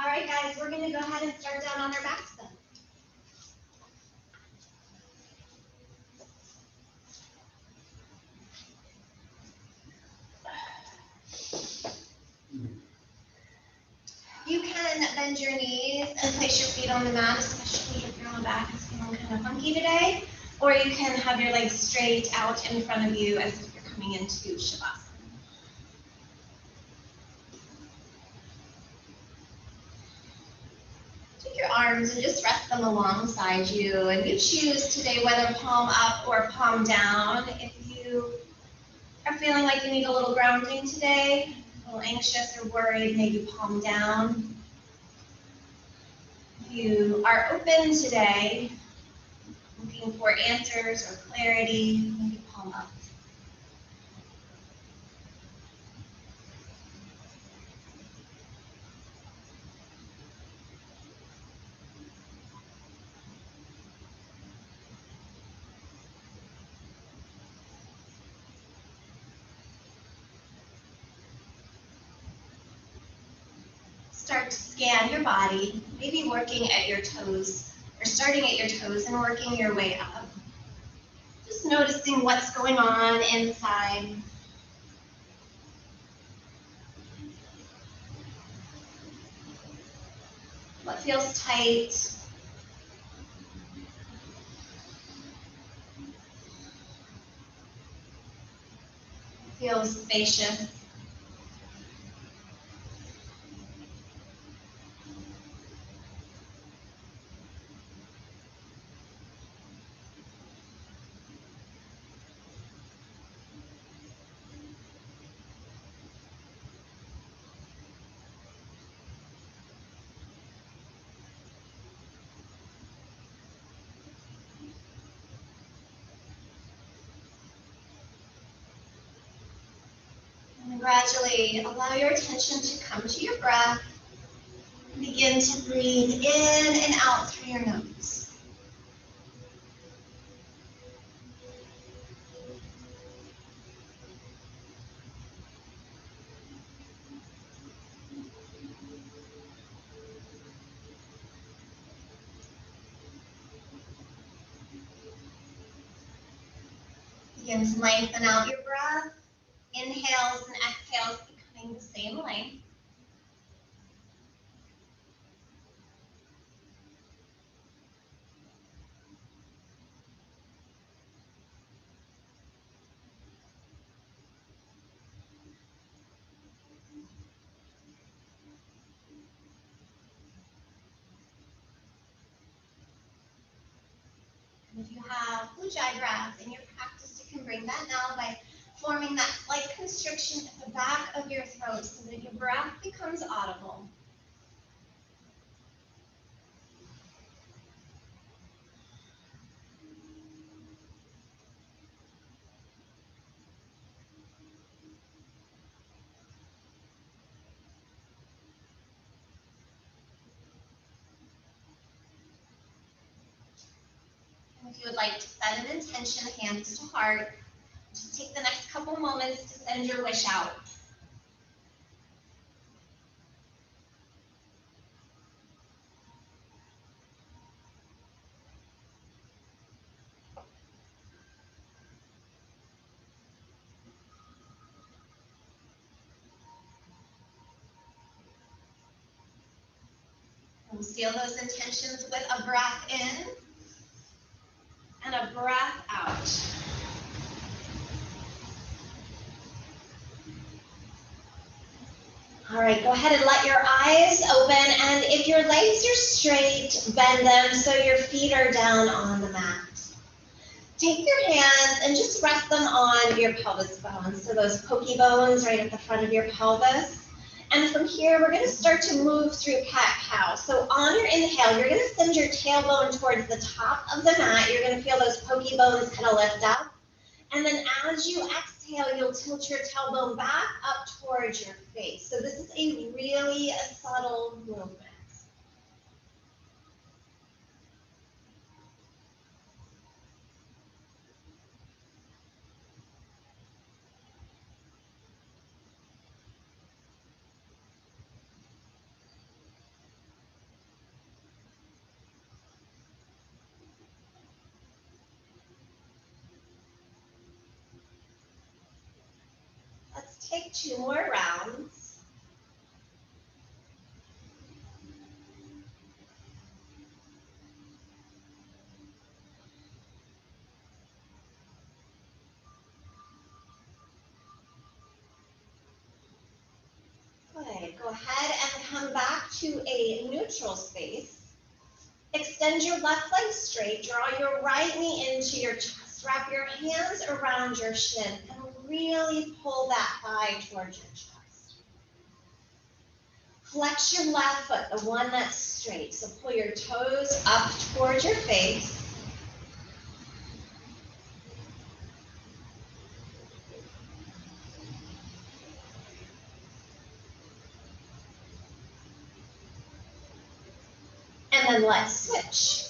All right, guys, we're going to go ahead and start down on our backs then. You can bend your knees and place your feet on the mat, especially if your lower back is feeling kind of funky today. Or you can have your legs straight out in front of you as if you're coming into Shavasana. Take your arms and just rest them alongside you. And you choose today whether palm up or palm down. If you are feeling like you need a little grounding today, a little anxious or worried, maybe palm down. If you are open today, looking for answers or clarity, maybe palm up. Start to scan your body, maybe working at your toes, or starting at your toes and working your way up. Just noticing what's going on inside. What feels tight? Feels spacious. And gradually allow your attention to come to your breath. Begin to breathe in and out through your nose. Begin to lengthen out your breath. Inhales and exhales becoming the same length. If you have ujjayi breath in your practice, you can bring that now by forming that slight constriction at the back of your throat so that your breath becomes audible. And if you would like to set an intention, hands to heart, just take the next couple moments to send your wish out. We'll seal those intentions with a breath in and a breath out. All right, go ahead and let your eyes open, and if your legs are straight, bend them so your feet are down on the mat. Take your hands and just rest them on your pelvis bones, so those pokey bones right at the front of your pelvis. And from here, we're going to start to move through cat-cow. So on your inhale, you're going to send your tailbone towards the top of the mat. You're going to feel those pokey bones kind of lift up. And then as you exhale, you'll tilt your tailbone back up towards your face. So this is a really subtle movement. Let's take 2 more rounds. Good. Go ahead and come back to a neutral space. Extend your left leg straight. Draw your right knee into your chest. Wrap your hands around your shin and really pull that thigh towards your chest. Flex your left foot, the one that's straight. So pull your toes up towards your face. And then let's switch.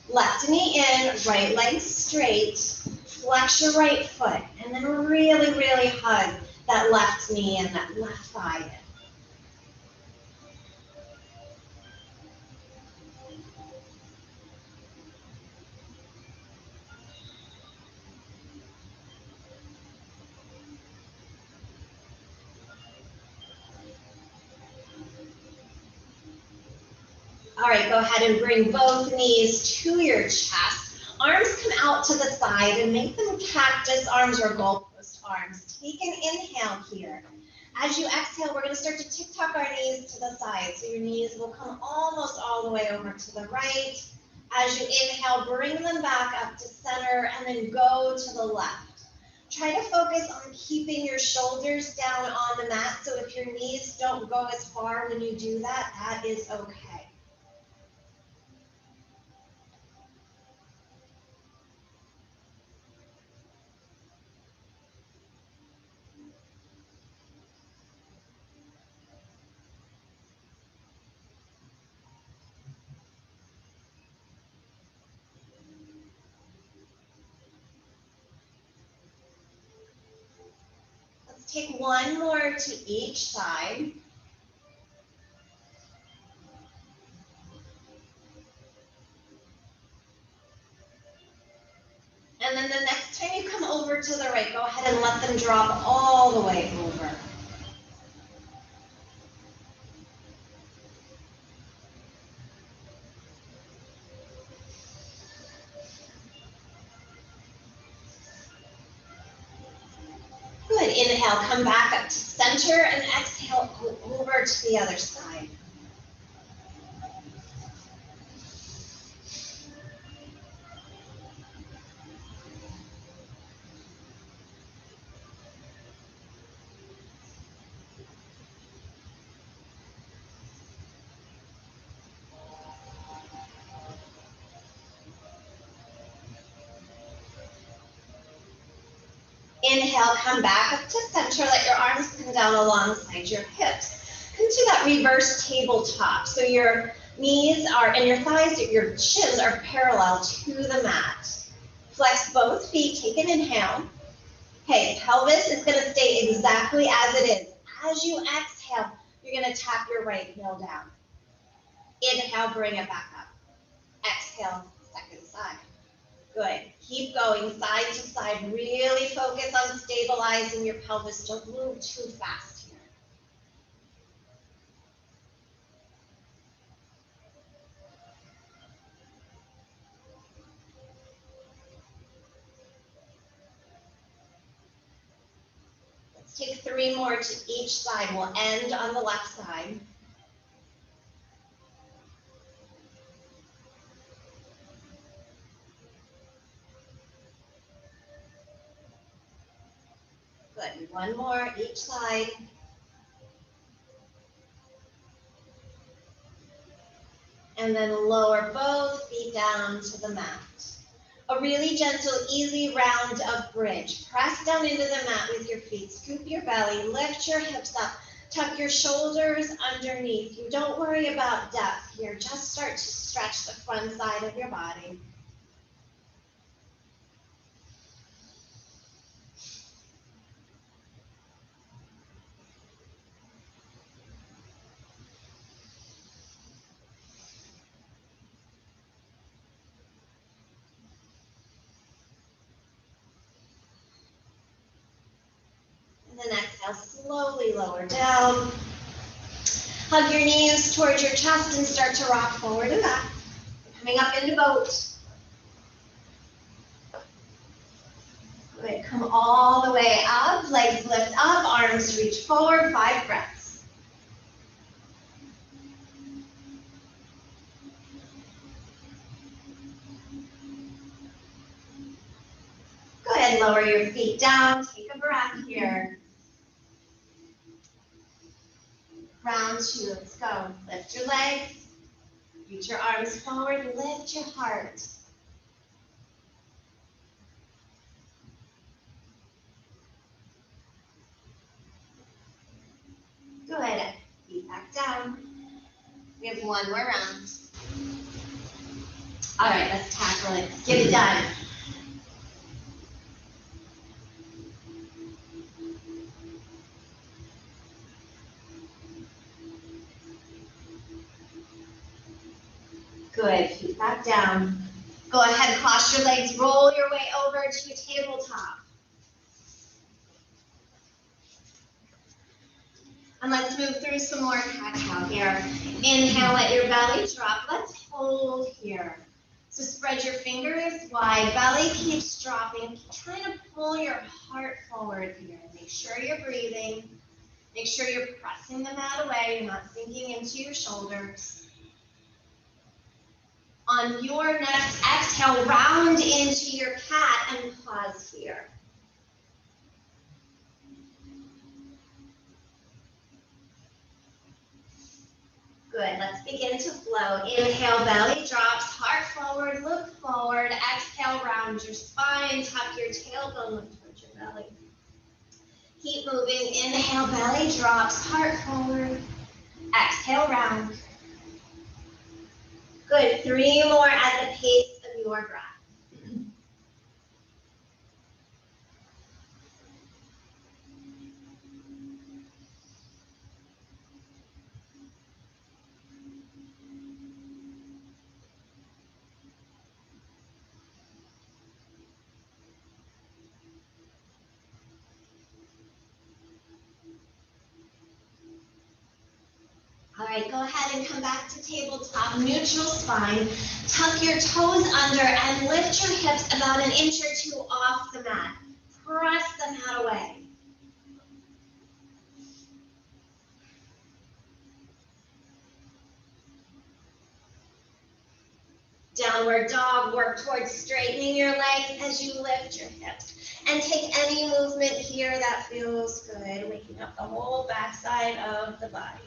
Left knee in, right leg straight. Flex your right foot. And then really, really hug that left knee and that left thigh in. All right, go ahead and bring both knees to your chest. Arms come out to the side and make them cactus arms or goalpost arms. Take an inhale here. As you exhale, we're going to start to tick-tock our knees to the side. So your knees will come almost all the way over to the right. As you inhale, bring them back up to center and then go to the left. Try to focus on keeping your shoulders down on the mat. So if your knees don't go as far when you do that, that is okay. Take one more to each side. And then the next time you come over to the right, go ahead and let them drop all the way over. Good. Inhale, come back up to center, and exhale, go over to the other side. Inhale, come back up to center. Let your arms come down alongside your hips. Come to that reverse tabletop. So your knees are, and your thighs, your shins are parallel to the mat. Flex both feet. Take an inhale. Okay, pelvis is going to stay exactly as it is. As you exhale, you're going to tap your right heel down. Inhale, bring it back up. Exhale, second side. Good. Keep going side to side. Really focus on stabilizing your pelvis. Don't move too fast here. Let's take 3 more to each side. We'll end on the left side. Good. 1 more each side. And then lower both feet down to the mat. A really gentle, easy round of bridge. Press down into the mat with your feet. Scoop your belly. Lift your hips up. Tuck your shoulders underneath you. Don't worry about depth here. Just start to stretch the front side of your body. And the next Exhale, slowly lower down. Hug your knees towards your chest and start to rock forward and back. Coming up into boat. Good, come all the way up, legs lift up, arms reach forward, 5 breaths. Go ahead, lower your feet down, take a breath here. Round 2, let's go. Lift your legs, reach your arms forward, lift your heart. Good, feet back down. We have 1 more round. All right, let's tackle it, get it done. Good, feet back down. Go ahead, cross your legs, roll your way over to a tabletop. And let's move through some more cat-cow here. Inhale, let your belly drop. Let's hold here. So spread your fingers wide, belly keeps dropping. Keep trying to pull your heart forward here. Make sure you're breathing. Make sure you're pressing the mat away. You're not sinking into your shoulders. On your next exhale, round into your cat and pause here. Good, let's begin to flow. Inhale, belly drops, heart forward, look forward. Exhale, round your spine, tuck your tailbone, look towards your belly. Keep moving. Inhale, belly drops, heart forward. Exhale, round. Good, 3 more at the pace of your breath. All right, go ahead and come back to tabletop, neutral spine. Tuck your toes under and lift your hips about 1 inch or 2 off the mat. Press the mat away. Downward dog, work towards straightening your legs as you lift your hips. And take any movement here that feels good, waking up the whole backside of the body.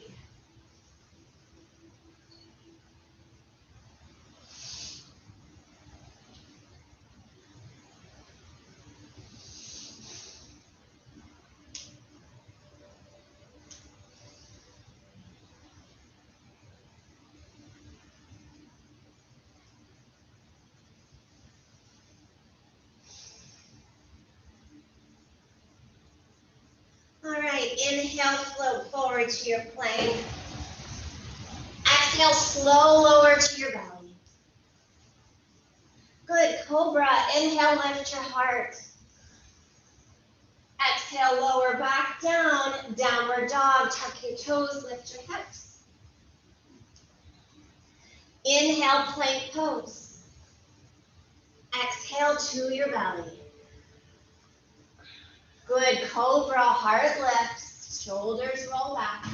All right, inhale, float forward to your plank. Exhale, slow lower to your belly. Good, cobra. Inhale, lift your heart. Exhale, lower back down. Downward dog, tuck your toes, lift your hips. Inhale, plank pose. Exhale to your belly. Good, cobra, heart lifts, shoulders roll back.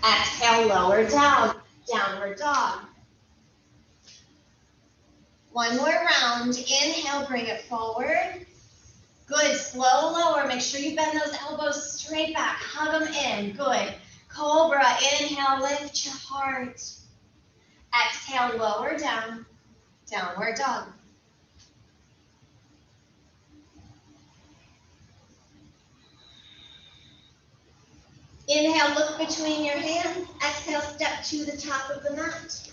Exhale, lower down, downward dog. 1 more round. Inhale, bring it forward. Good, slow lower. Make sure you bend those elbows straight back. Hug them in. Good. Cobra, inhale, lift your heart. Exhale, lower down, downward dog. Inhale, look between your hands. Exhale, step to the top of the mat.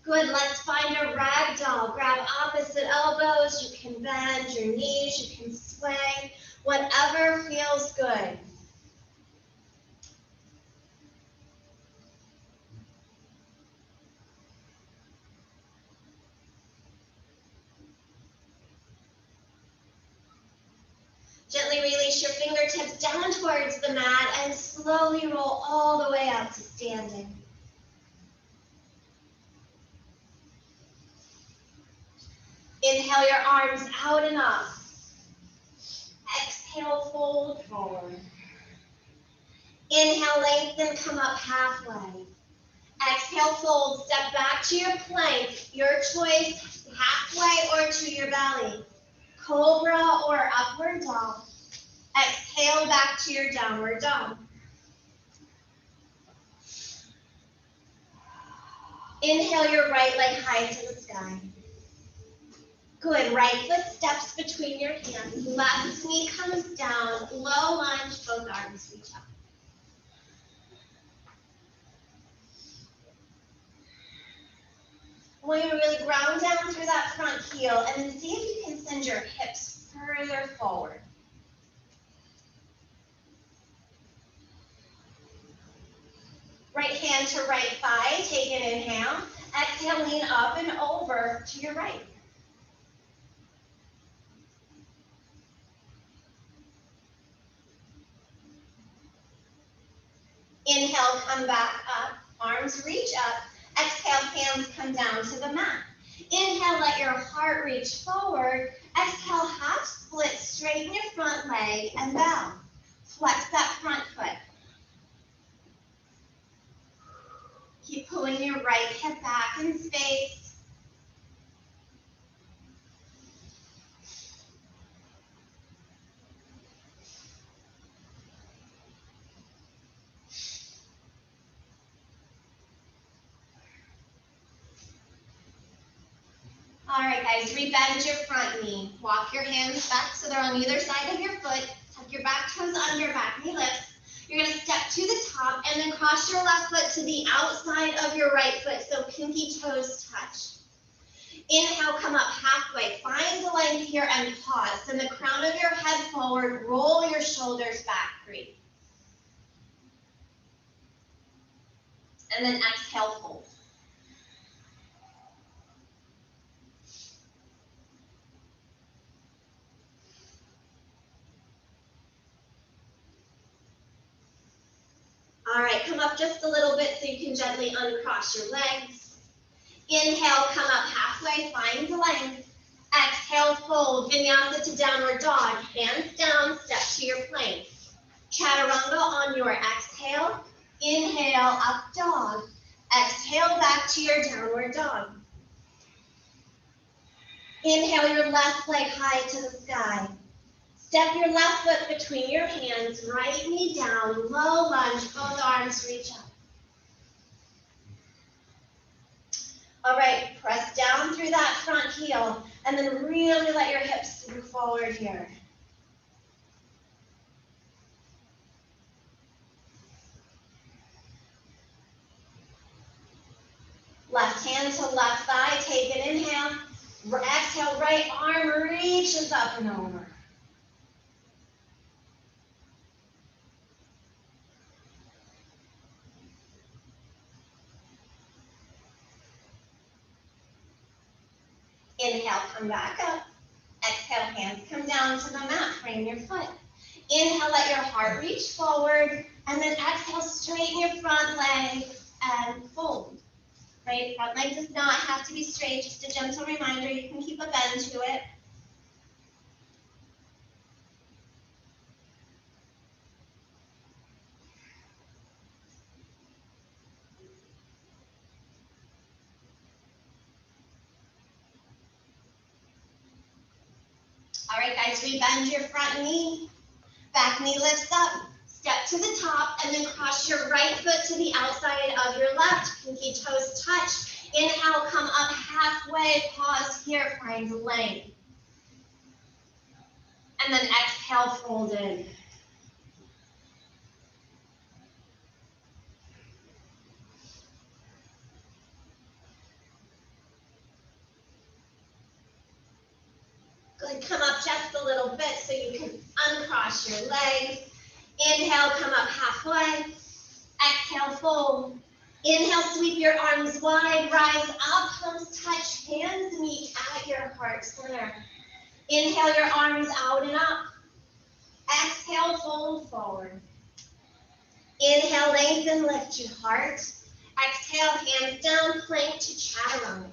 Good, let's find a ragdoll. Grab opposite elbows. You can bend your knees. You can sway. Whatever feels good. Gently release reach your fingertips down towards the mat and slowly roll all the way up to standing. Inhale your arms out and up. Exhale, fold forward. Inhale, lengthen, come up halfway. Exhale, fold, step back to your plank. Your choice, halfway or to your belly. Cobra or upward dog. Exhale, back to your downward dog. Inhale your right leg high to the sky. Good, right foot steps between your hands. Left knee comes down, low lunge, both arms reach up. I want you to really ground down through that front heel and then see if you can send your hips further forward. Right hand to right thigh, take an inhale. Exhale, lean up and over to your right. Inhale, come back up, arms reach up. Exhale, hands come down to the mat. Inhale, let your heart reach forward. Exhale, half split, straighten your front leg and bow. Flex that front foot. Keep pulling your right hip back in space. All right, guys, rebend your front knee. Walk your hands back so they're on either side of your foot. Tuck your back toes under, back knee lifts. You're going to step to the top and then cross your left foot to the outside of your right foot so pinky toes touch. Inhale, come up halfway. Find the length here and pause. Send the crown of your head forward. Roll your shoulders back, breathe. And then exhale, fold. All right, come up just a little bit so you can gently uncross your legs. Inhale, come up halfway, find the length. Exhale, fold, vinyasa to downward dog. Hands down, step to your plank. Chaturanga on your exhale. Inhale, up dog. Exhale, back to your downward dog. Inhale your left leg high to the sky. Step your left foot between your hands, right knee down, low lunge, both arms reach up. All right, press down through that front heel, and then really let your hips move forward here. Left hand to left thigh, take an inhale. Exhale, right arm reaches up and over. Inhale, come back up. Exhale, hands come down to the mat, frame your foot. Inhale, let your heart reach forward, and then exhale, straighten your front leg and fold. Right, front leg does not have to be straight, just a gentle reminder, you can keep a bend to it. All right, guys, rebend your front knee. Back knee lifts up. Step to the top and then cross your right foot to the outside of your left. Pinky toes touch. Inhale, come up halfway. Pause here, find length. And then exhale, fold in. Good, come up just a little bit so you can uncross your legs. Inhale, come up halfway. Exhale, fold. Inhale, sweep your arms wide, rise up, palms touch, hands meet at your heart center. Inhale your arms out and up. Exhale, fold forward. Inhale, lengthen, lift your heart. Exhale, hands down, plank to chaturanga.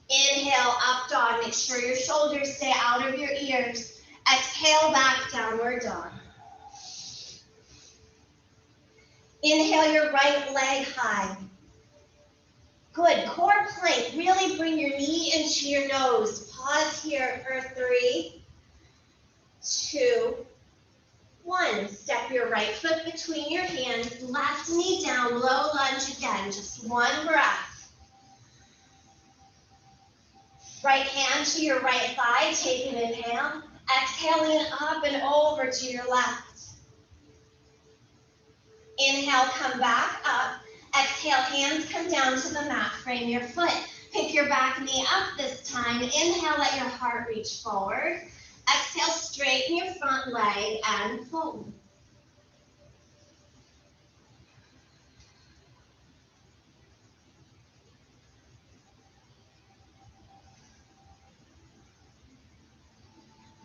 Inhale, up dog. Make sure your shoulders stay out of your ears. Exhale, back, downward dog. Inhale your right leg high. Good, core plank. Really bring your knee into your nose. Pause here for 3, 2, 1. Step your right foot between your hands. Left knee down, low lunge again. Just one breath. Right hand to your right thigh. Take an inhale. Exhaling up and over to your left. Inhale, come back up. Exhale, hands come down to the mat. Frame your foot. Pick your back knee up this time. Inhale, let your heart reach forward. Exhale, straighten your front leg and fold.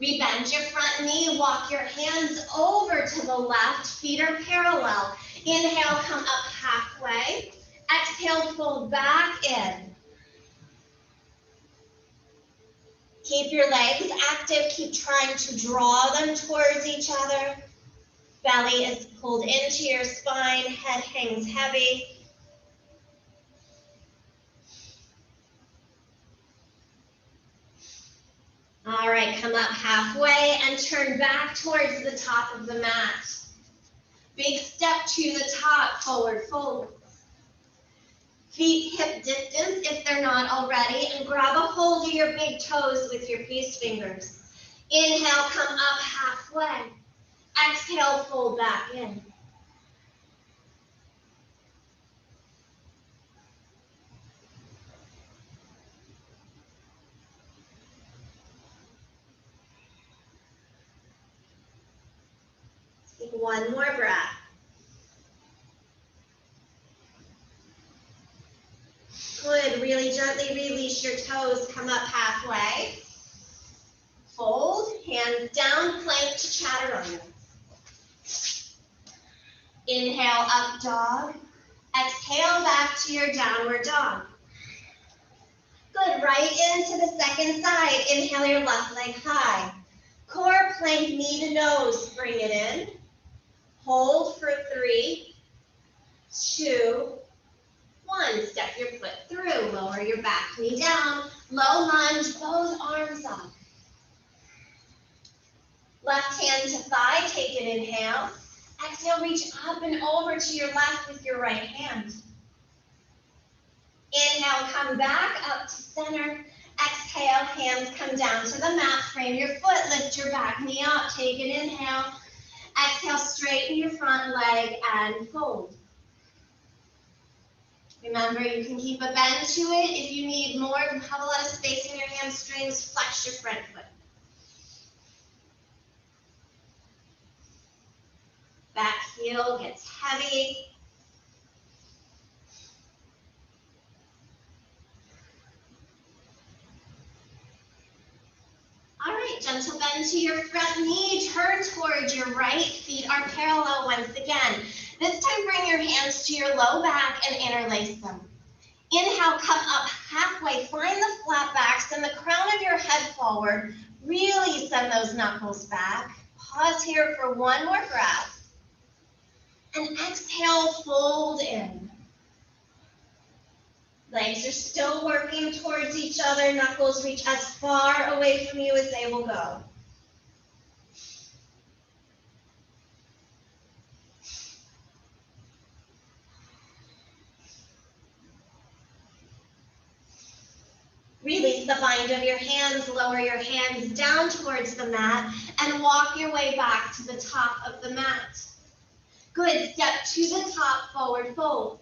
Rebend your front knee. Walk your hands over to the left. Feet are parallel. Inhale, come up halfway. Exhale, fold back in. Keep your legs active. Keep trying to draw them towards each other. Belly is pulled into your spine. Head hangs heavy. All right, come up halfway and turn back towards the top of the mat. Big step to the top, forward fold. Feet hip distance if they're not already, and grab a hold of your big toes with your peace fingers. Inhale, come up halfway. Exhale, fold back in. Take one more breath. Good, really gently release your toes, come up halfway. Fold, hands down, plank to chaturanga. Inhale, up dog. Exhale, back to your downward dog. Good, right into the second side. Inhale your left leg high. Core plank, knee to nose, bring it in. Hold for 3, 2, 1. Step your foot through, lower your back knee down. Low lunge, both arms up. Left hand to thigh, take an inhale. Exhale, reach up and over to your left with your right hand. Inhale, come back up to center. Exhale, hands come down to the mat. Frame your foot, lift your back knee up. Take an inhale. Exhale, straighten your front leg and fold. Remember, you can keep a bend to it. If you need more, have a lot of space in your hamstrings, flex your front foot. Back heel gets heavy. All right, gentle bend to your front knee. Turn towards your right. Feet are parallel once again. This time, bring your hands to your low back and interlace them. Inhale, come up halfway. Find the flat back. Send the crown of your head forward. Really send those knuckles back. Pause here for one more breath. And exhale, fold in. Legs are still working towards each other. Knuckles reach as far away from you as they will go. Release the bind of your hands, lower your hands down towards the mat, and walk your way back to the top of the mat. Good, step to the top, forward fold.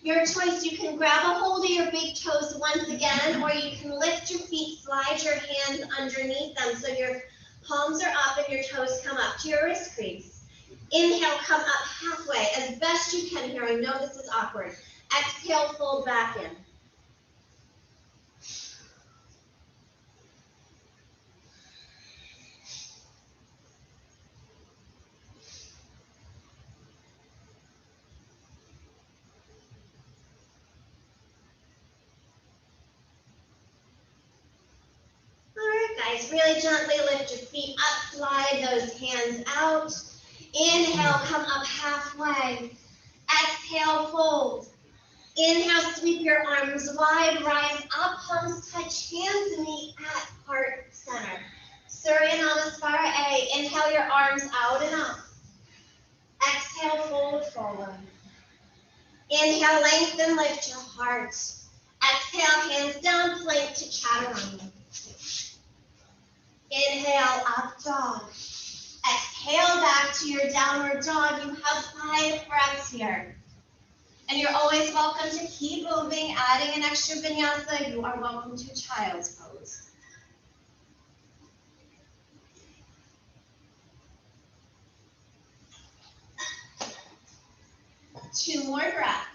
Your choice, you can grab a hold of your big toes once again, or you can lift your feet, slide your hands underneath them so your palms are up and your toes come up to your wrist crease. Inhale, come up halfway as best you can here. I know this is awkward. Exhale, fold back in. rise. Really gently lift your feet up, slide those hands out. Inhale, come up halfway. Exhale, fold. Inhale, sweep your arms wide, rise up, palms touch, hands meet at heart center. Surya Namaskara A. Inhale your arms out and up. Exhale, fold forward. Inhale, lengthen, lift your heart. Exhale, hands down, plank to chaturanga. Inhale, up dog. Exhale, back to your downward dog. You have 5 breaths here. And you're always welcome to keep moving, adding an extra vinyasa. You are welcome to child's pose. Two more breaths.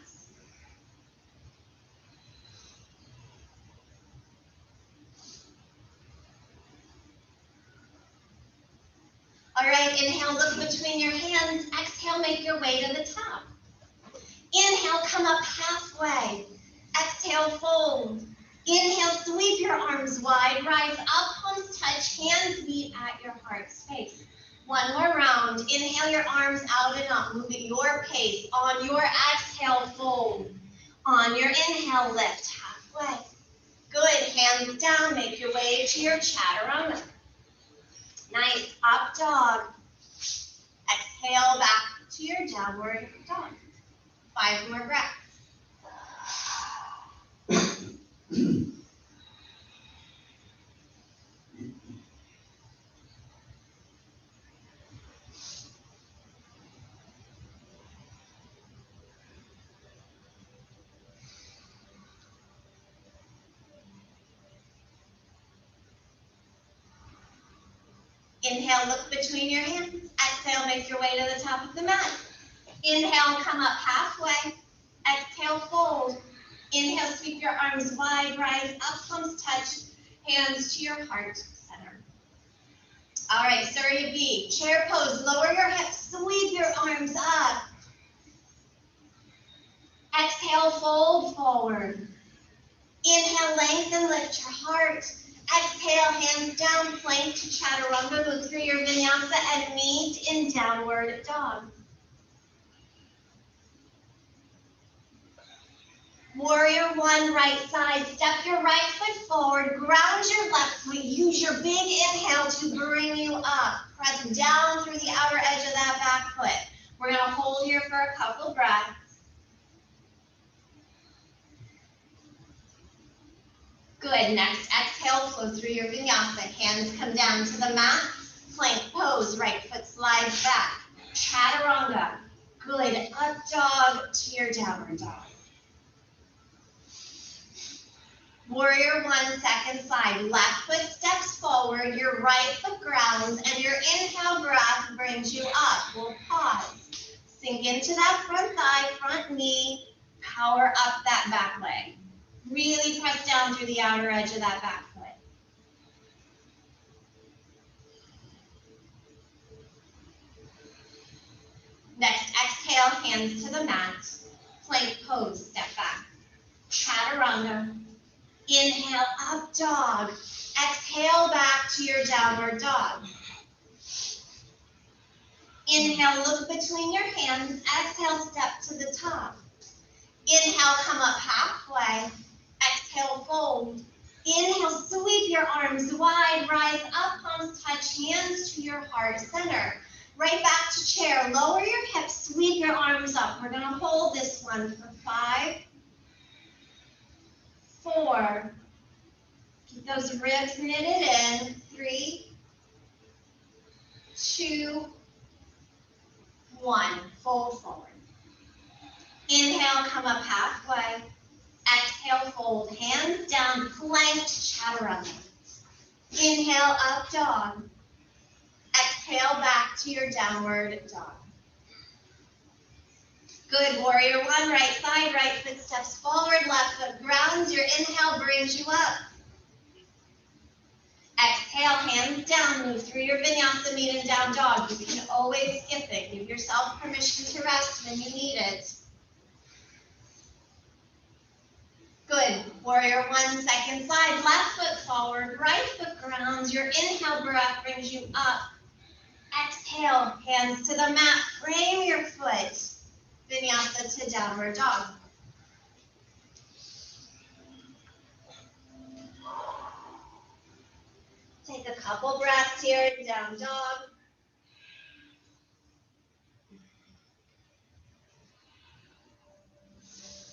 All right, inhale, look between your hands. Exhale, make your way to the top. Inhale, come up halfway. Exhale, fold. Inhale, sweep your arms wide, rise up, palms touch, hands meet at your heart space. One more round. Inhale your arms out and up. Move at your pace. On your exhale, fold. On your inhale, lift halfway. Good. Hands down. Make your way to your chaturanga. Nice. Up dog. Exhale back to your downward dog. 5 more breaths. Inhale, look between your hands. Exhale, make your way to the top of the mat. Inhale, come up halfway. Exhale, fold. Inhale, sweep your arms wide, rise up, palms touch, hands to your heart center. All right, Surya B, chair pose, lower your hips, sweep your arms up. Exhale, fold forward. Inhale, lengthen, lift your heart. Exhale, hands down, plank to chaturanga, move through your vinyasa and meet in downward dog. Warrior 1, right side. Step your right foot forward. Ground your left foot. Use your big inhale to bring you up. Press down through the outer edge of that back foot. We're going to hold here for a couple breaths. Good. Next, exhale, flow through your vinyasa. Hands come down to the mat. Plank pose. Right foot slides back. Chaturanga. Good. Up dog to your downward dog. Warrior 1, second side. Left foot steps forward, your right foot grounds, and your inhale breath brings you up. We'll pause. Sink into that front thigh, front knee, power up that back leg. Really press down through the outer edge of that back foot. Next, exhale, hands to the mat. Plank pose, step back. Chaturanga. Inhale, up dog. Exhale, back to your downward dog. Inhale, look between your hands. Exhale, step to the top. Inhale, come up halfway. Exhale, fold. Inhale, sweep your arms wide. Rise up, palms touch, hands to your heart center. Right back to chair. Lower your hips, sweep your arms up. We're going to hold this one for 5, 4, keep those ribs knitted in. 3, 2, 1. Fold forward. Inhale, come up halfway. Exhale, fold. Hands down, plank to chaturanga. Inhale, up dog. Exhale, back to your downward dog. Good. Warrior 1, right side, right foot steps forward, left foot grounds. Your inhale brings you up. Exhale, hands down, move through your vinyasa, meet in down dog. You can always skip it. Give yourself permission to rest when you need it. Good. Warrior our 1 second slide. Left foot forward, right foot grounds. Your inhale breath brings you up. Exhale, hands to the mat. Frame your foot. Vinyasa to downward dog. Take a couple breaths here, down dog.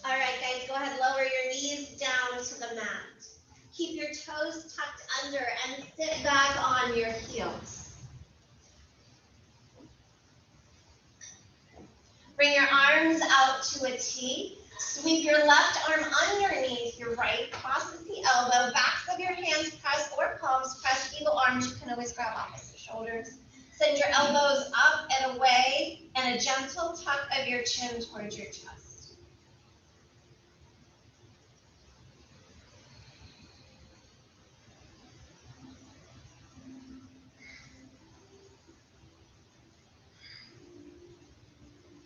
All right, guys, go ahead, lower your knees down to the mat. Keep your toes tucked under and sit back on your heels. Bring your arms out to a T. Sweep your left arm underneath your right, crosses the elbow, backs of your hands press or palms, press eagle arms. You can always grab opposite shoulders. Send your elbows up and away, and a gentle tuck of your chin towards your chest.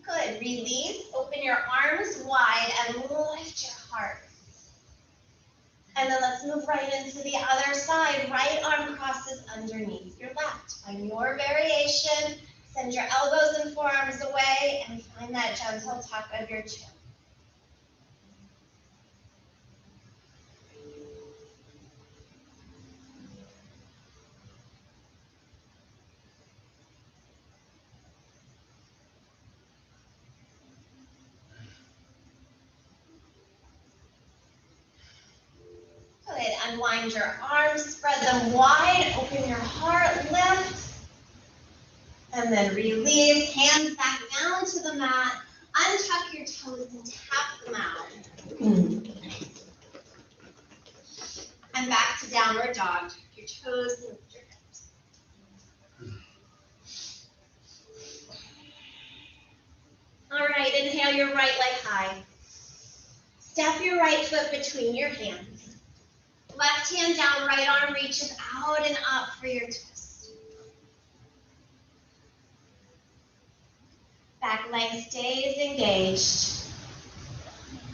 Good, release, open your arms wide and lift your heart. And then let's move right into the other side. Right arm crosses underneath your left. Find your variation, send your elbows and forearms away and find that gentle tuck of your chin. Good, unwind your arms, spread them wide, open your heart, lift, and then release, hands back down to the mat, untuck your toes and tap them out. And back to downward dog, tuck your toes and lift your hips. All right, inhale your right leg high. Step your right foot between your hands. Left hand down, right arm reaches out and up for your twist. Back leg stays engaged.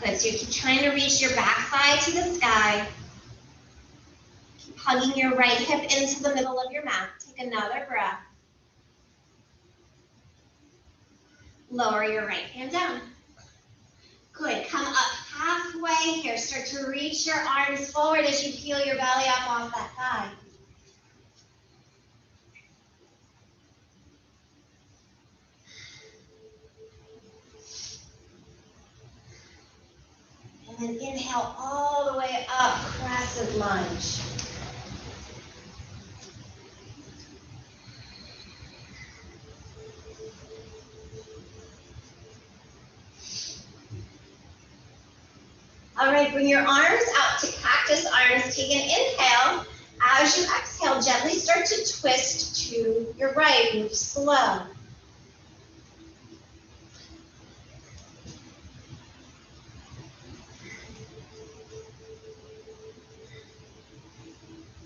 Good, so you keep trying to reach your back thigh to the sky. Keep hugging your right hip into the middle of your mat. Take another breath. Lower your right hand down. Good, come up halfway here. Start to reach your arms forward as you peel your belly up off that thigh. And then inhale all the way up, crescent lunge. All right, bring your arms out to cactus arms. Take an inhale. As you exhale, gently start to twist to your right. Move slow.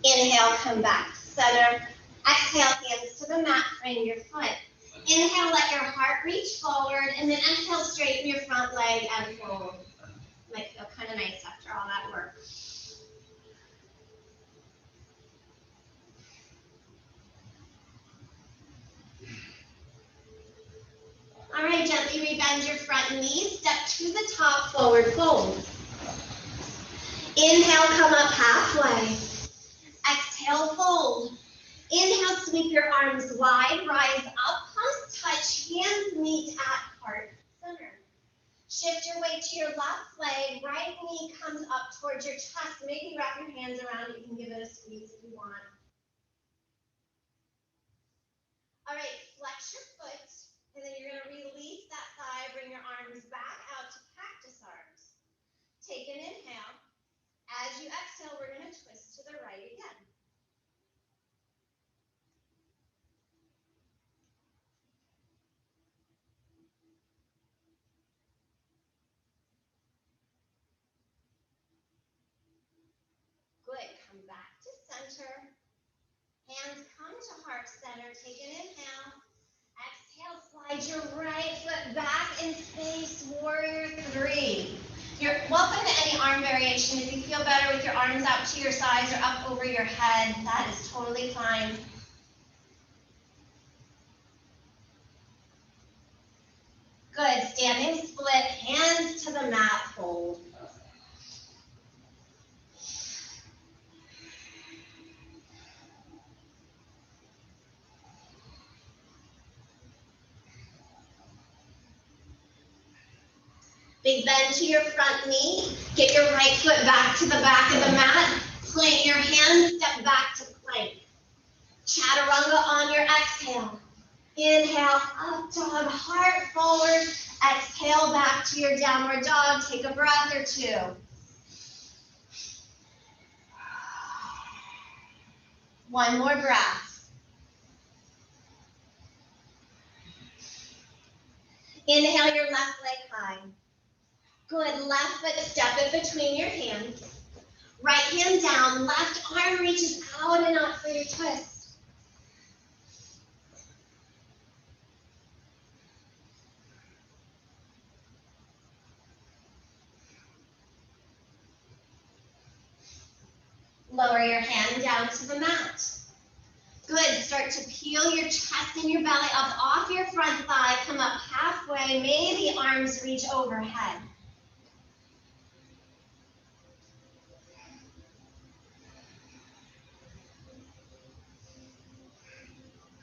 Inhale, come back to center. Exhale, hands to the mat, frame your foot. Inhale, let your heart reach forward, and then exhale, straighten your front leg and fold. Might feel kind of nice after all that work. All right, gently rebend your front knee, step to the top, forward fold. Inhale, come up halfway. Exhale, fold. Inhale, sweep your arms wide, rise up, palms touch, hands meet at heart center. Shift your weight to your left leg, right knee comes up towards your chest. Maybe wrap your hands around, you can give it a squeeze if you want. All right, flex your foot, and then you're gonna release that thigh, bring your arms back out to cactus arms. Take an inhale. As you exhale, we're gonna twist to the right again. Good, come back to center. Hands come to heart center, take an inhale. Exhale, slide your right foot back in space, warrior three. You're welcome to any arm variation. If you feel better with your arms out to your sides or up over your head, that is totally fine. Good, standing split, hands to the mat, hold. Big bend to your front knee. Get your right foot back to the back of the mat. Plant your hands, step back to plank. Chaturanga on your exhale. Inhale, up dog, heart forward. Exhale, back to your downward dog. Take a breath or two. One more breath. Inhale your left leg high. Good, left foot step it between your hands. Right hand down, left arm reaches out and up for your twist. Lower your hand down to the mat. Good, start to peel your chest and your belly up off your front thigh, come up halfway, may the arms reach overhead.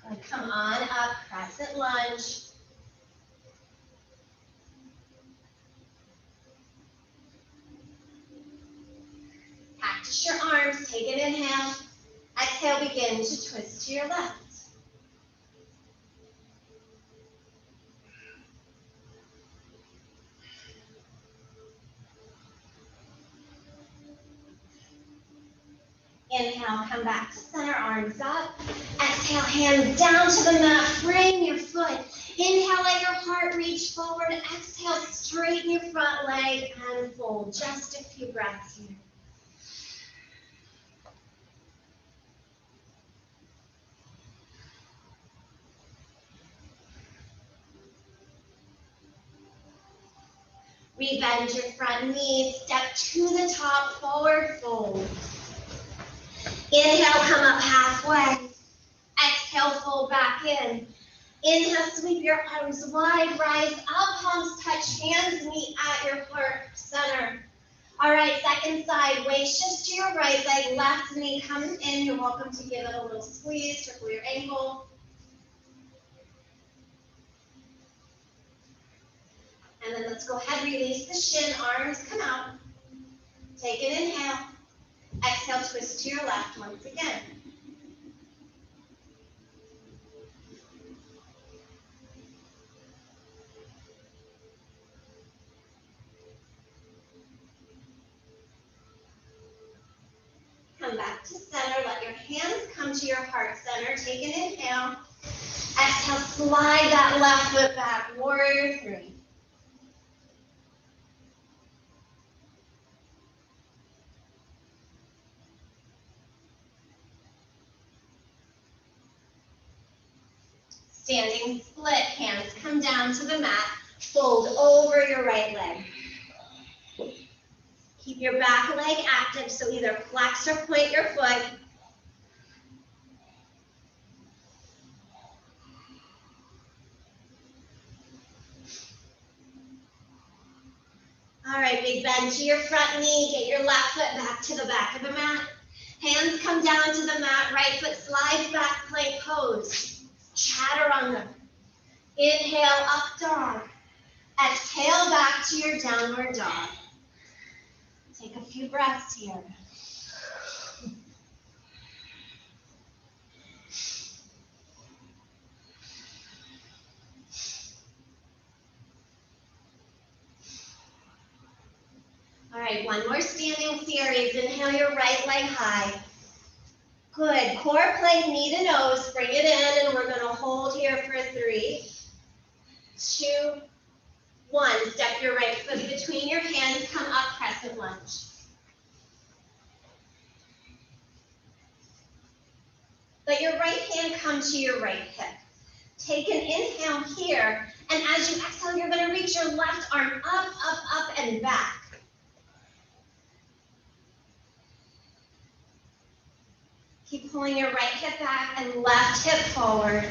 Good, come on up, crescent lunge. Practice your arms, take an inhale. Exhale, begin to twist to your left. Inhale, come back to center, arms up. Exhale, hands down to the mat, frame your foot. Inhale, let your heart reach forward. Exhale, straighten your front leg and fold. Just a few breaths here. Rebend your front knee, step to the top, forward fold. Inhale, come up halfway. Exhale, fold back in. Inhale, sweep your arms wide, rise up, palms touch, hands meet at your heart center. All right, second side, waist shift to your right leg, left knee comes in. You're welcome to give it a little squeeze, circle your ankle. And then let's go ahead, release the shin, arms come out. Take an inhale. Exhale, twist to your left once again. Come back to center, let your hands come to your heart center. Take an inhale. Exhale, slide that left foot back, warrior three. Standing split, hands come down to the mat, fold over your right leg. Keep your back leg active, so either flex or point your foot. All right, big bend to your front knee, get your left foot back to the back of the mat. Hands come down to the mat, right foot slides back, plank pose. Chaturanga. Inhale, up dog. Exhale, back to your downward dog. Take a few breaths here. All right, one more standing series. Inhale your right leg high. Good, core plank, knee to nose, bring it in, and we're gonna hold here for 3, 2, 1. Step your right foot between your hands, come up, crescent lunge. Let your right hand come to your right hip. Take an inhale here, and as you exhale, you're gonna reach your left arm up, up, up, and back. Keep pulling your right hip back and left hip forward.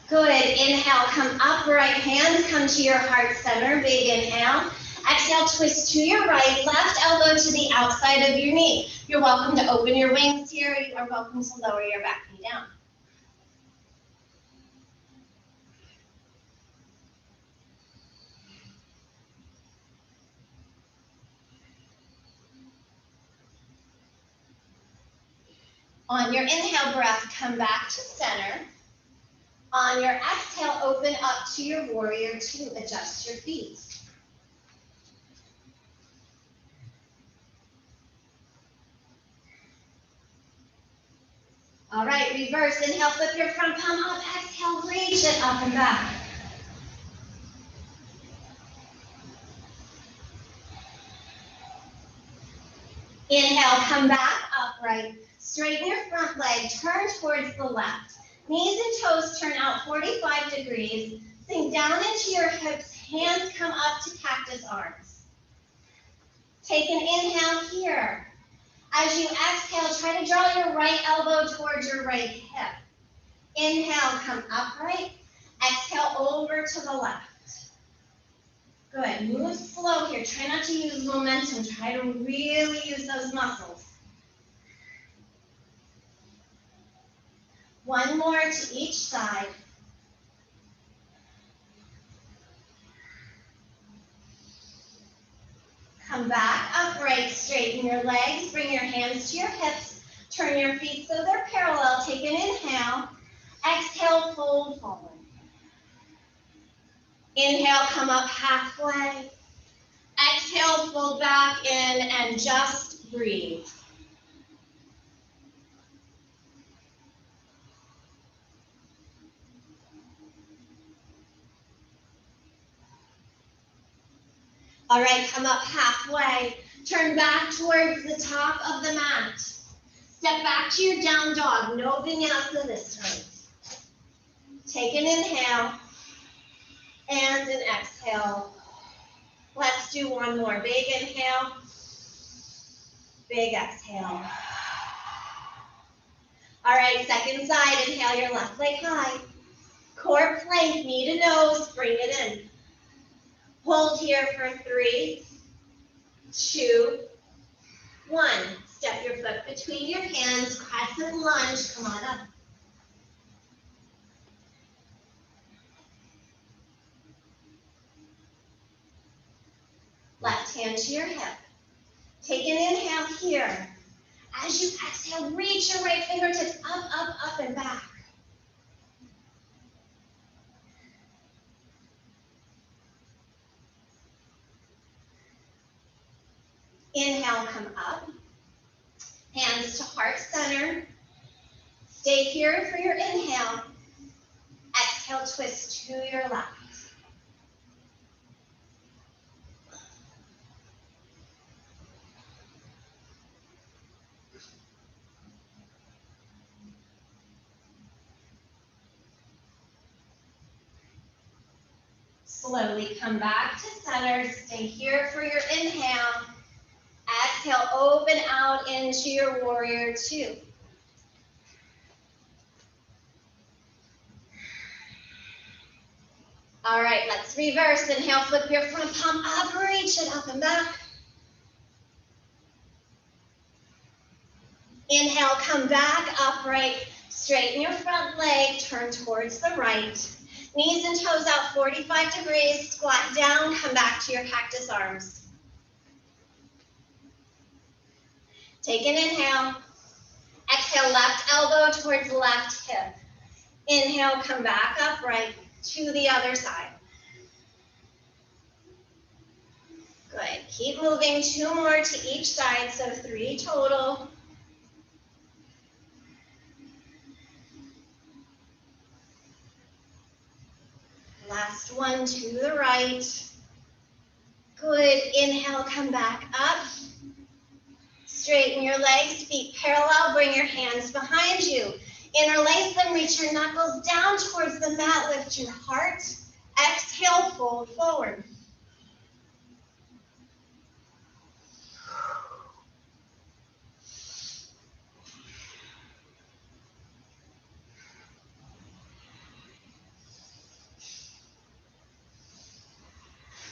Good. Inhale, come upright. Hands come to your heart center. Big inhale. Exhale, twist to your right. Left elbow to the outside of your knee. You're welcome to open your wings here. You are welcome to lower your back knee down. On your inhale breath, come back to center. On your exhale, open up to your warrior two. Adjust your feet. All right, reverse. Inhale, flip your front palm up. Exhale, reach it up and back. Inhale, come back upright. Straighten your front leg. Turn towards the left. Knees and toes turn out 45 degrees. Sink down into your hips. Hands come up to cactus arms. Take an inhale here. As you exhale, try to draw your right elbow towards your right hip. Inhale, come upright. Exhale, over to the left. Good. Move slow here. Try not to use momentum. Try to really use those muscles. One more to each side. Come back upright. Straighten your legs. Bring your hands to your hips. Turn your feet so they're parallel. Take an inhale. Exhale, fold forward. Inhale, come up halfway. Exhale, fold back in and just breathe. All right, come up halfway. Turn back towards the top of the mat. Step back to your down dog. No vinyasa this time. Take an inhale and an exhale. Let's do one more. Big inhale. Big exhale. All right, second side. Inhale your left leg high. Core plank, knee to nose. Bring it in. Hold here for 3, 2, 1. Step your foot between your hands. Crescent lunge. Come on up. Left hand to your hip. Take an inhale here. As you exhale, reach your right fingertips up, up, up, and back. Inhale, come up. Hands to heart center. Stay here for your inhale. Exhale, twist to your left. Slowly come back to center. Stay here for your inhale. Exhale, open out into your warrior two. All right, let's reverse. Inhale, flip your front palm up, reach it up and back. Inhale, come back upright. Straighten your front leg, turn towards the right. Knees and toes out 45 degrees. Squat down, come back to your cactus arms. Take an inhale. Exhale, left elbow towards left hip. Inhale, come back upright to the other side. Good. Keep moving. 2 more to each side, so 3 total. Last one to the right. Good. Inhale, come back up. Straighten your legs, feet parallel. Bring your hands behind you. Interlace them, reach your knuckles down towards the mat. Lift your heart. Exhale, fold forward.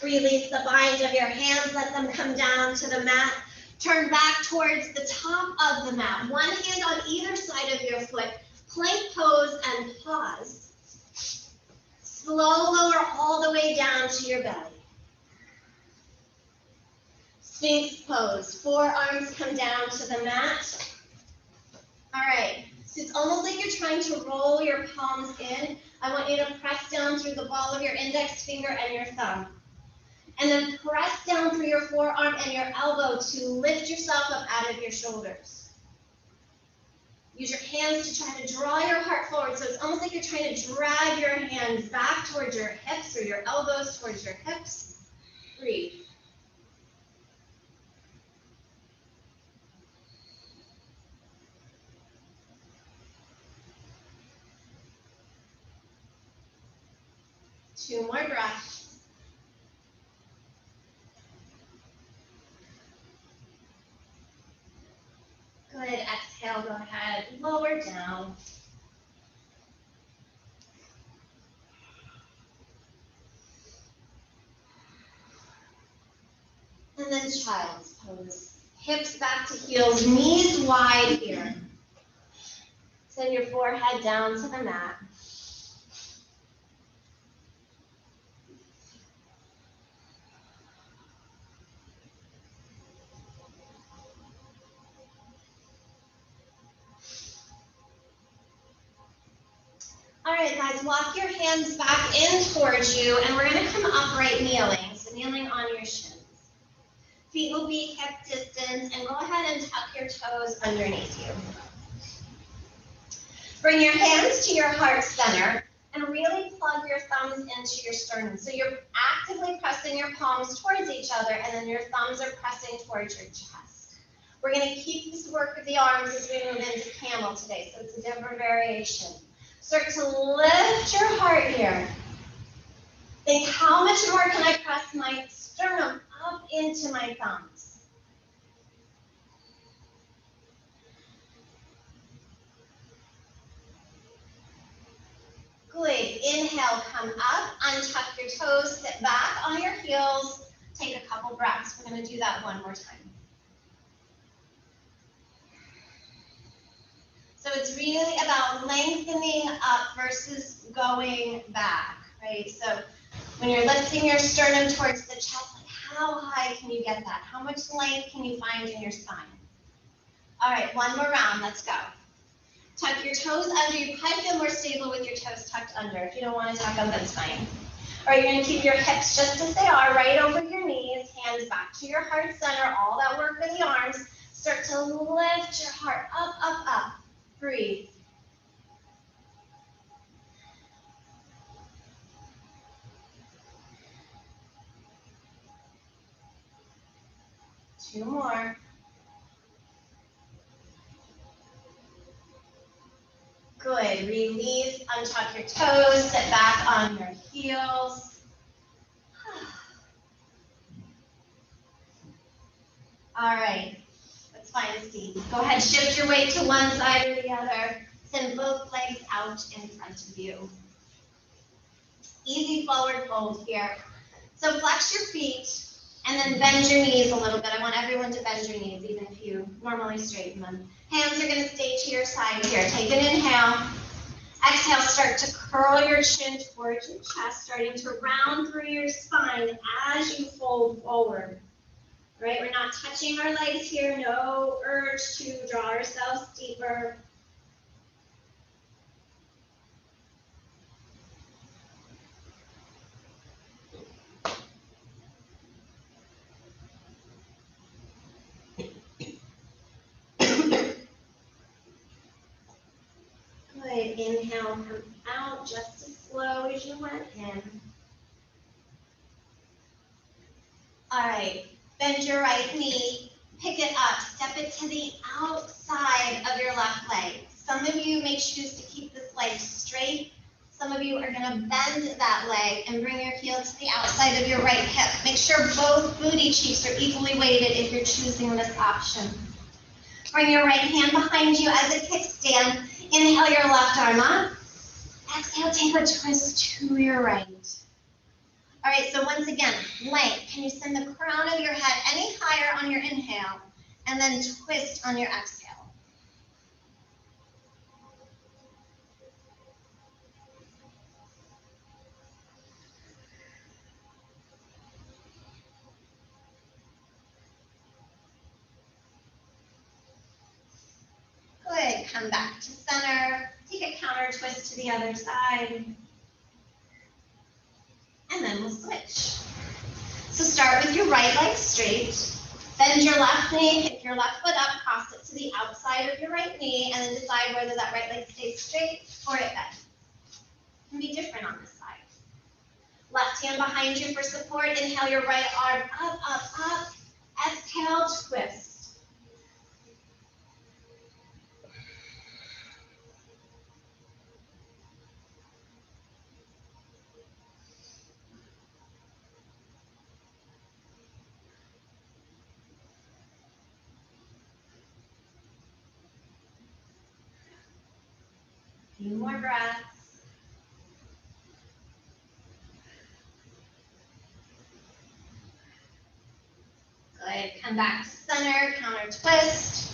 Release the bind of your hands, let them come down to the mat. Turn back towards the top of the mat. One hand on either side of your foot. Plank pose and pause. Slow lower all the way down to your belly. Sphinx pose. Forearms come down to the mat. All right. So it's almost like you're trying to roll your palms in. I want you to press down through the ball of your index finger and your thumb. And then press down through your forearm and your elbow to lift yourself up out of your shoulders. Use your hands to try to draw your heart forward. So it's almost like you're trying to drag your hands back towards your hips or your elbows towards your hips. Breathe. Two more breaths. Good. Exhale, go ahead. Lower down. And then child's pose. Hips back to heels, knees wide here. Send your forehead down to the mat. All right, guys, walk your hands back in towards you, and we're going to come upright kneeling, so kneeling on your shins. Feet will be hip distance, and go ahead and tuck your toes underneath you. Bring your hands to your heart center, and really plug your thumbs into your sternum. So you're actively pressing your palms towards each other, and then your thumbs are pressing towards your chest. We're going to keep this work of the arms as we move into camel today, so it's a different variation. Start to lift your heart here. Think, how much more can I press my sternum up into my thumbs? Good. Inhale, come up, untuck your toes, sit back on your heels. Take a couple breaths. We're going to do that one more time. So it's really about lengthening up versus going back, right? So when you're lifting your sternum towards the chest, like how high can you get that? How much length can you find in your spine? All right, one more round, let's go. Tuck your toes under, you probably feel more stable with your toes tucked under. If you don't want to tuck them, that's fine. All right, you're gonna keep your hips just as they are, right over your knees, hands back to your heart center, all that work with the arms. Start to lift your heart up, up, up. Breathe. Two more. Good. Release, untuck your toes, sit back on your heels. All right. Let's find a seat. Go ahead, shift your weight to one side or the other. Send both legs out in front of you. Easy forward fold here. So flex your feet and then bend your knees a little bit. I want everyone to bend your knees, even if you normally straighten them. Hands are going to stay to your side here. Take an inhale. Exhale, start to curl your chin towards your chest, starting to round through your spine as you fold forward. Right, we're not touching our legs here. No urge to draw ourselves deeper. Good. Inhale, come out just as slow as you went in. All right. Bend your right knee. Pick it up. Step it to the outside of your left leg. Some of you may choose to keep this leg straight. Some of you are going to bend that leg and bring your heel to the outside of your right hip. Make sure both booty cheeks are equally weighted if you're choosing this option. Bring your right hand behind you as a kickstand. Inhale your left arm up. Exhale, take a twist to your right. All right, so once again, plank. Can you send the crown of your head any higher on your inhale and then twist on your exhale? Good, come back to center. Take a counter twist to the other side. And then we'll switch. So start with your right leg straight. Bend your left knee, pick your left foot up, cross it to the outside of your right knee, and then decide whether that right leg stays straight or it bends. It can be different on this side. Left hand behind you for support. Inhale your right arm up, up, up. Exhale, twist. A few more breaths. Good. Come back to center, counter twist.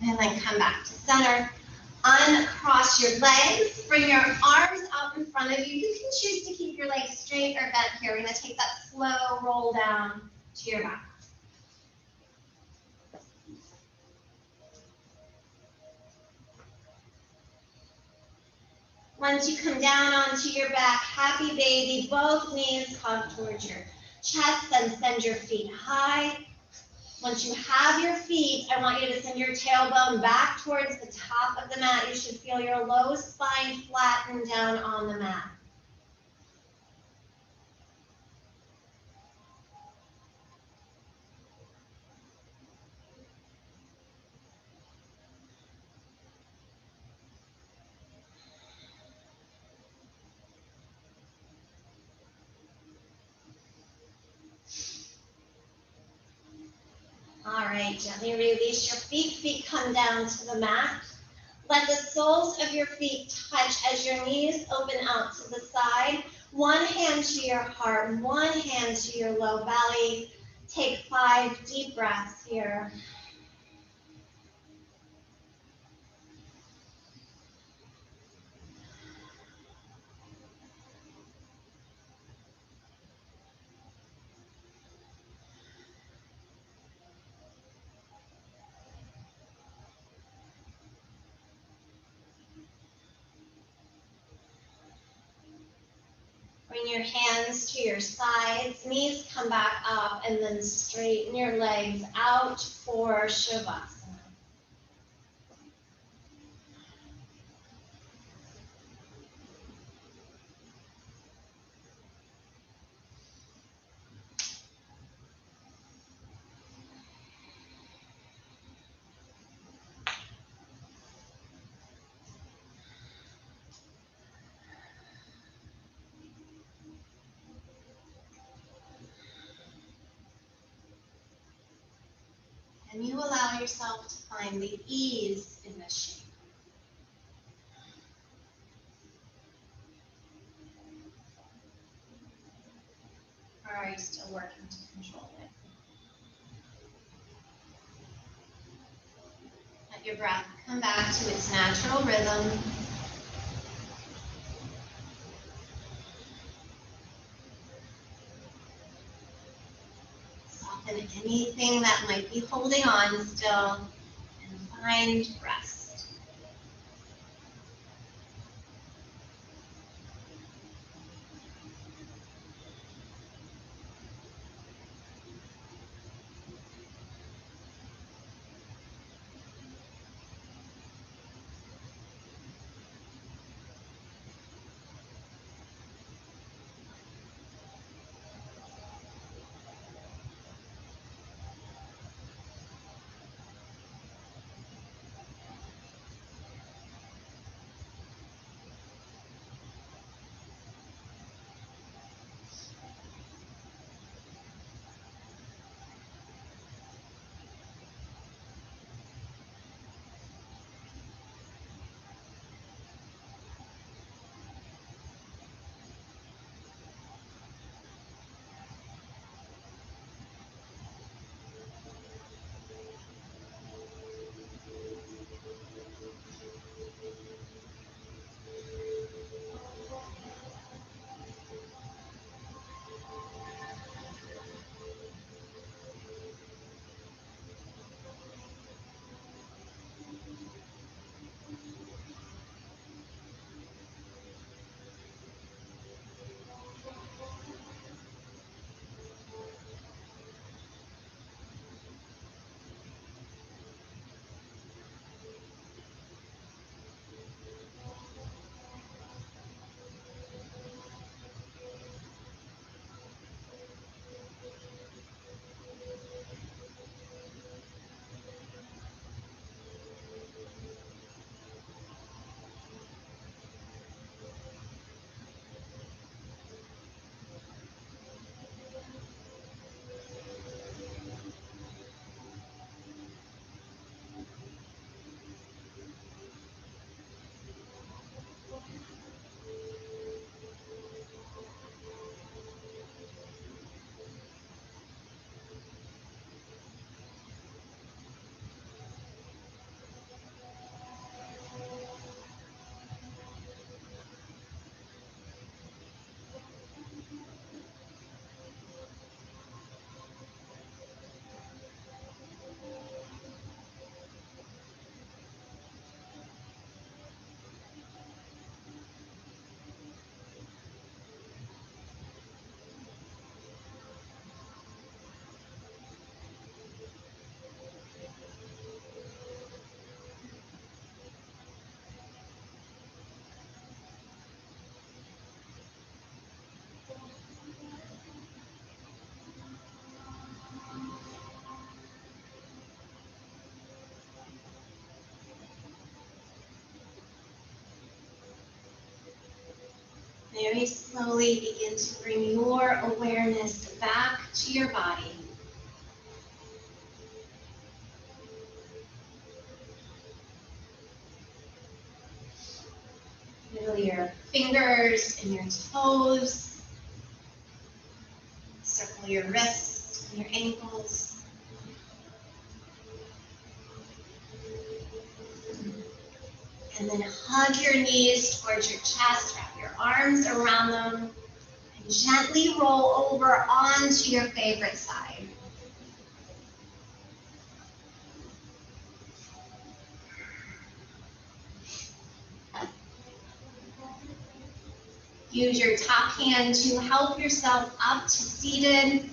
And then come back to center. Uncross your legs. Bring your arms out in front of you. You can choose to keep your legs straight or bent here. We're going to take that slow roll down to your back. Once you come down onto your back, happy baby, both knees hug towards your chest, then send your feet high. Once you have your feet, I want you to send your tailbone back towards the top of the mat. You should feel your low spine flatten down on the mat. All right, gently release your feet. Feet come down to the mat. Let the soles of your feet touch as your knees open out to the side. One hand to your heart, one hand to your low belly. Take 5 deep breaths here. Bring your hands to your sides, knees come back up, and then straighten your legs out for Shavasana. And you allow yourself to find the ease in this shape. Or are you still working to control it? Let your breath come back to its natural rhythm. Soften anything that might be holding on still and find rest. Very slowly begin to bring your awareness back to your body. Wiggle your fingers and your toes. Circle your wrists and your ankles. And then hug your knees towards your chest, wrap your arms around them, and gently roll over onto your favorite side. Use your top hand to help yourself up to seated.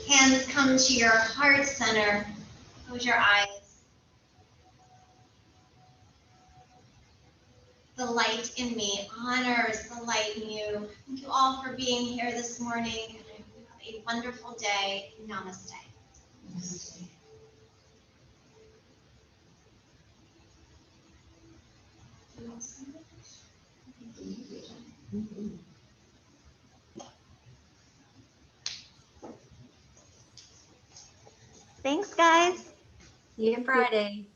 Hands come to your heart center. Close your eyes. The light in me honors the light in you. Thank you all for being here this morning. And I hope you have a wonderful day. Namaste. Namaste. Thanks, guys. See you Friday.